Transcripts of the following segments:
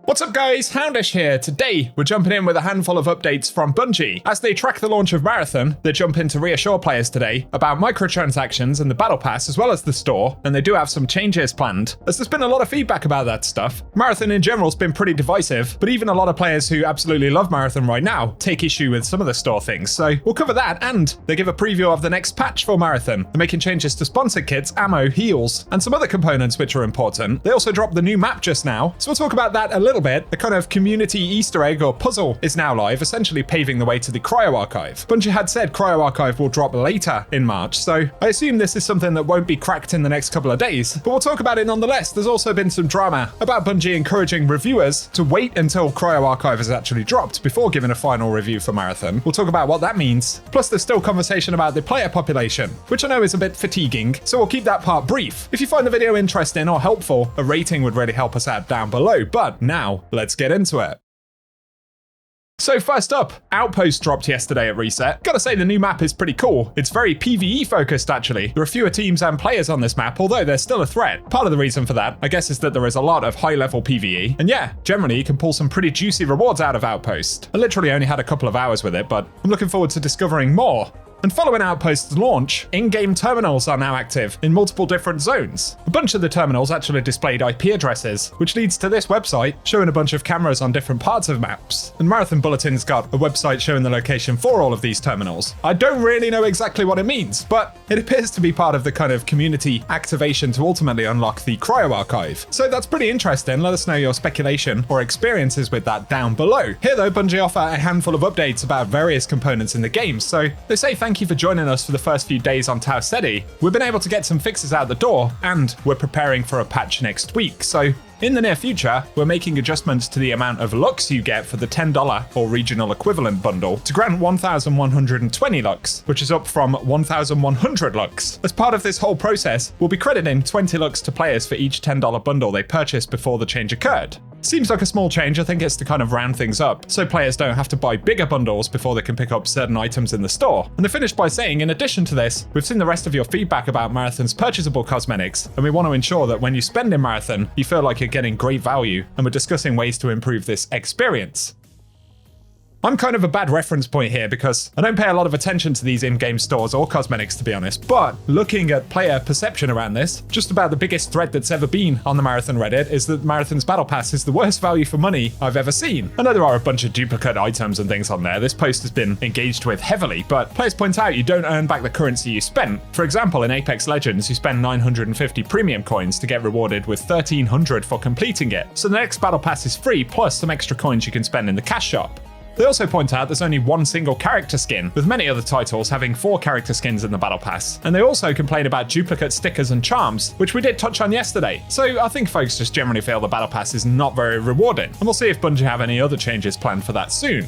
What's up guys, Houndish here. Today, we're jumping in with a handful of updates from Bungie. As they track the launch of Marathon, they jump in to reassure players today about microtransactions and the Battle Pass as well as the store, and they do have some changes planned, as there's been a lot of feedback about that stuff. Marathon in general has been pretty divisive, but even a lot of players who absolutely love Marathon right now take issue with some of the store things, so we'll cover that, and they give a preview of the next patch for Marathon. They're making changes to sponsored kits, ammo, heals, and some other components which are important. They also dropped the new map just now, so we'll talk about that a little bit. A kind of community Easter egg or puzzle is now live, essentially paving the way to the Cryo Archive. Bungie had said Cryo Archive will drop later in March, so I assume this is something that won't be cracked in the next couple of days, but we'll talk about it nonetheless. There's also been some drama about Bungie encouraging reviewers to wait until Cryo Archive is actually dropped before giving a final review for Marathon. We'll talk about what that means. Plus there's still conversation about the player population, which I know is a bit fatiguing, so we'll keep that part brief. If you find the video interesting or helpful, a rating would really help us out down below, but now let's get into it. So first up, Outpost dropped yesterday at Reset. Gotta say the new map is pretty cool. It's very PvE focused actually. There are fewer teams and players on this map, although there's still a threat. Part of the reason for that, I guess, is that there is a lot of high level PvE. And yeah, generally you can pull some pretty juicy rewards out of Outpost. I literally only had a couple of hours with it, but I'm looking forward to discovering more. And following Outpost's launch, in-game terminals are now active in multiple different zones. A bunch of the terminals actually displayed IP addresses, which leads to this website showing a bunch of cameras on different parts of maps. And Marathon Bulletin's got a website showing the location for all of these terminals. I don't really know exactly what it means, but it appears to be part of the kind of community activation to ultimately unlock the Cryo Archive. So that's pretty interesting. Let us know your speculation or experiences with that down below. Here though, Bungie offer a handful of updates about various components in the game. So they say thank you for joining us for the first few days on Tau Ceti. We've been able to get some fixes out the door, and we're preparing for a patch next week. So in the near future, we're making adjustments to the amount of lux you get for the $10 or regional equivalent bundle to grant 1,120 lux, which is up from 1,100 lux. As part of this whole process, we'll be crediting 20 lux to players for each $10 bundle they purchased before the change occurred. Seems like a small change. I think it's to kind of round things up, so players don't have to buy bigger bundles before they can pick up certain items in the store. And they finished by saying, in addition to this, we've seen the rest of your feedback about Marathon's purchasable cosmetics, and we want to ensure that when you spend in Marathon, you feel like you're getting great value, and we're discussing ways to improve this experience. I'm kind of a bad reference point here because I don't pay a lot of attention to these in-game stores or cosmetics, to be honest, but looking at player perception around this, just about the biggest thread that's ever been on the Marathon Reddit is that Marathon's Battle Pass is the worst value for money I've ever seen. I know there are a bunch of duplicate items and things on there. This post has been engaged with heavily, but players point out you don't earn back the currency you spent. For example, in Apex Legends, you spend 950 premium coins to get rewarded with 1,300 for completing it. So the next Battle Pass is free, plus some extra coins you can spend in the cash shop. They also point out there's only one single character skin, with many other titles having 4 character skins in the Battle Pass. And they also complain about duplicate stickers and charms, which we did touch on yesterday. So I think folks just generally feel the Battle Pass is not very rewarding. And we'll see if Bungie have any other changes planned for that soon.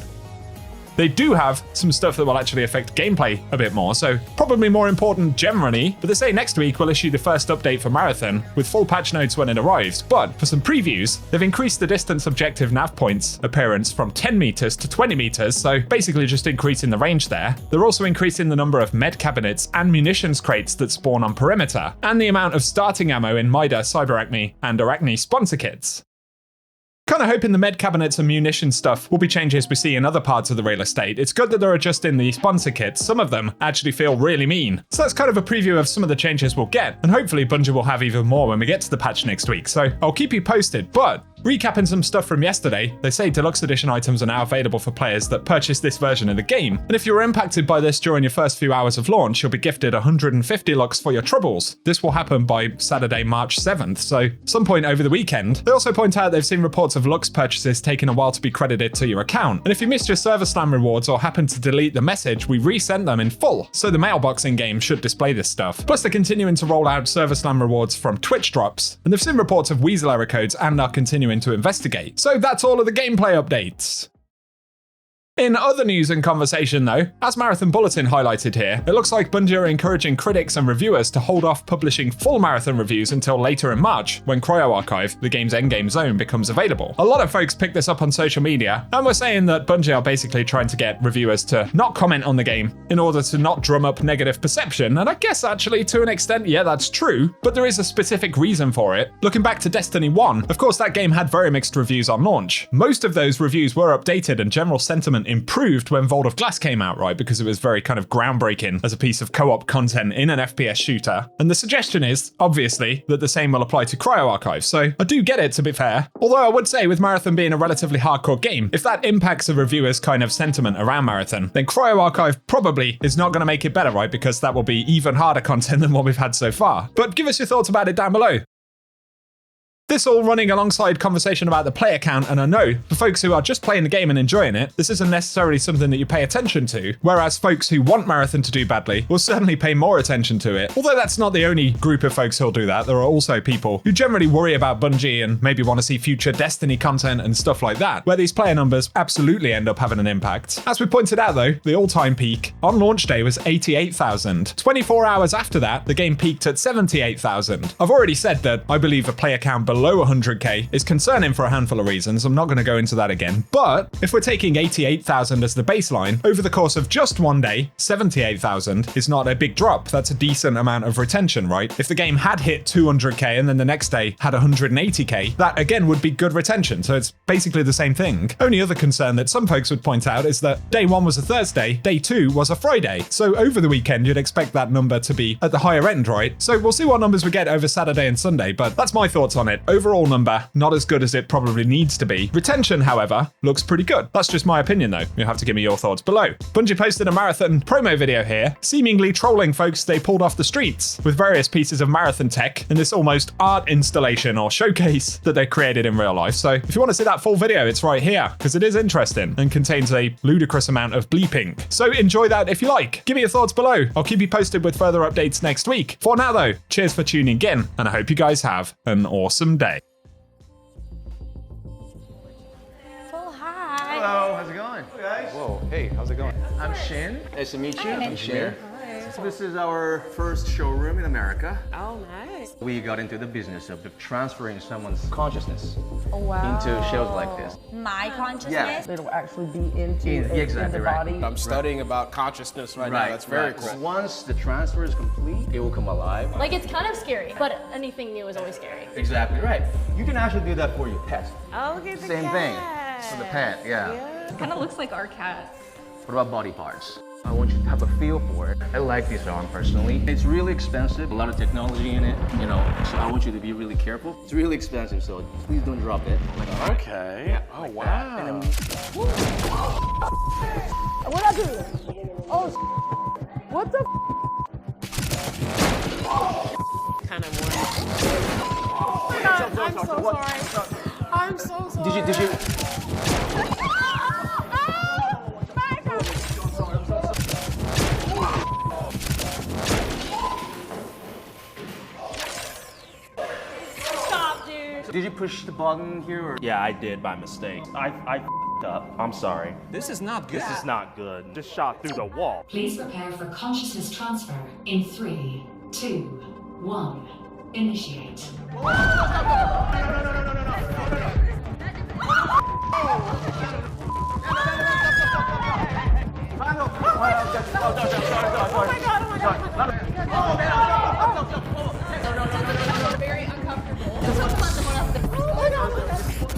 They do have some stuff that will actually affect gameplay a bit more, so probably more important generally, but they say next week we'll issue the first update for Marathon with full patch notes when it arrives, but for some previews, they've increased the distance objective nav points appearance from 10 meters to 20 meters, so basically just increasing the range there. They're also increasing the number of med cabinets and munitions crates that spawn on perimeter, and the amount of starting ammo in Mida, Cyberacne, and Arachne sponsor kits. Kind of hoping the med cabinets and munition stuff will be changes we see in other parts of the real estate. It's good that they're adjusting the sponsor kits. Some of them actually feel really mean. So that's kind of a preview of some of the changes we'll get, and hopefully Bungie will have even more when we get to the patch next week, so I'll keep you posted. But recapping some stuff from yesterday, they say Deluxe Edition items are now available for players that purchase this version of the game, and if you were impacted by this during your first few hours of launch, you'll be gifted 150 lux for your troubles. This will happen by Saturday, March 7th, so some point over the weekend. They also point out they've seen reports of lux purchases taking a while to be credited to your account, and if you missed your Server Slam rewards or happened to delete the message, we resent them in full, so the mailbox in-game should display this stuff. Plus they're continuing to roll out Server Slam rewards from Twitch drops, and they've seen reports of Weasel error codes and are continuing to investigate. So that's all of the gameplay updates. In other news and conversation though, as Marathon Bulletin highlighted here, it looks like Bungie are encouraging critics and reviewers to hold off publishing full Marathon reviews until later in March, when Cryo Archive, the game's endgame zone, becomes available. A lot of folks picked this up on social media, and were saying that Bungie are basically trying to get reviewers to not comment on the game in order to not drum up negative perception, and I guess actually to an extent, yeah, that's true, but there is a specific reason for it. Looking back to Destiny 1, of course that game had very mixed reviews on launch. Most of those reviews were updated and general sentiment improved when Vault of Glass came out, right? Because it was very kind of groundbreaking as a piece of co-op content in an FPS shooter. And the suggestion is, obviously, that the same will apply to Cryo Archive. So I do get it, to be fair. Although I would say with Marathon being a relatively hardcore game, if that impacts a reviewer's kind of sentiment around Marathon, then Cryo Archive probably is not going to make it better, right? Because that will be even harder content than what we've had so far. But give us your thoughts about it down below. This all running alongside conversation about the player count, and I know, for folks who are just playing the game and enjoying it, this isn't necessarily something that you pay attention to, whereas folks who want Marathon to do badly will certainly pay more attention to it. Although that's not the only group of folks who'll do that, there are also people who generally worry about Bungie and maybe want to see future Destiny content and stuff like that, where these player numbers absolutely end up having an impact. As we pointed out though, the all-time peak on launch day was 88,000. 24 hours after that, the game peaked at 78,000. I've already said that I believe a player count below 100k is concerning for a handful of reasons. I'm not going to go into that again. But if we're taking 88,000 as the baseline, over the course of just one day, 78,000 is not a big drop. That's a decent amount of retention, right? If the game had hit 200k and then the next day had 180k, that again would be good retention. So it's basically the same thing. Only other concern that some folks would point out is that day 1 was a Thursday, day 2 was a Friday. So over the weekend, you'd expect that number to be at the higher end, right? So we'll see what numbers we get over Saturday and Sunday, but that's my thoughts on it. Overall number, not as good as it probably needs to be. Retention, however, looks pretty good. That's just my opinion though. You'll have to give me your thoughts below. Bungie posted a Marathon promo video here, seemingly trolling folks they pulled off the streets with various pieces of Marathon tech in this almost art installation or showcase that they created in real life. So if you want to see that full video, it's right here because it is interesting and contains a ludicrous amount of bleeping. So enjoy that if you like. Give me your thoughts below. I'll keep you posted with further updates next week. For now though, cheers for tuning in and I hope you guys have an awesome day. Hello, how's it going? Hey guys. Whoa, hey, how's it going? I'm Shin. Nice to meet you. I'm Shin. Hi. So this is our first showroom in America. Oh, nice. We got into the business of transferring someone's consciousness Wow. into shows like this. My consciousness? Yeah. It'll actually be into exactly the right. body. I'm studying about consciousness right now. That's very cool. Once the transfer is complete, it will come alive. Like, it's kind of scary, but anything new is always scary. Exactly right. You can actually do that for your pet. Oh, look at the Same cat. thing for the pet, yeah. It kind of looks like our cat. What about body parts? I want you to have a feel for it. I like this arm personally. It's really expensive, a lot of technology in it, you know, so I want you to be really careful. It's really expensive, so please don't drop it. Okay. Yeah, Oh, like wow. that. And then What I do? Oh, what the? Kind of more. Oh my God, I'm so sorry. I'm so sorry. Did you? Stop, dude. Did you push the button here or? Yeah, I did by mistake. I f***ed up. I'm sorry. This is not good. This is not good. Just shot through the wall. Please prepare for consciousness transfer in 3, 2, 1. Initiate. Very uncomfortable. Oh my God.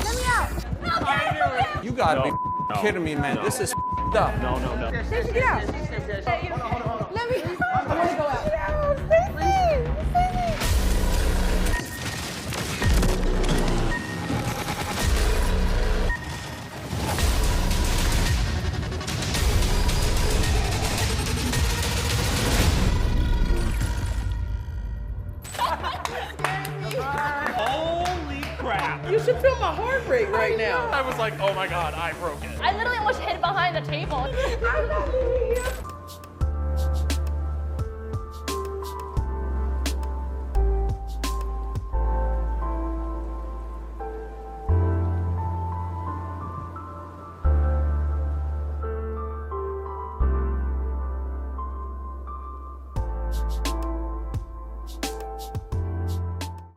Let me out. You gotta be No. kidding me, man. No. This is up. No, no, no. Stacey, get out. Let me. I want to go out. Stacey. Holy crap. You should feel my heart rate right now. I was like, oh my God, I broke it. I literally almost hid behind the table. I'm not leaving here.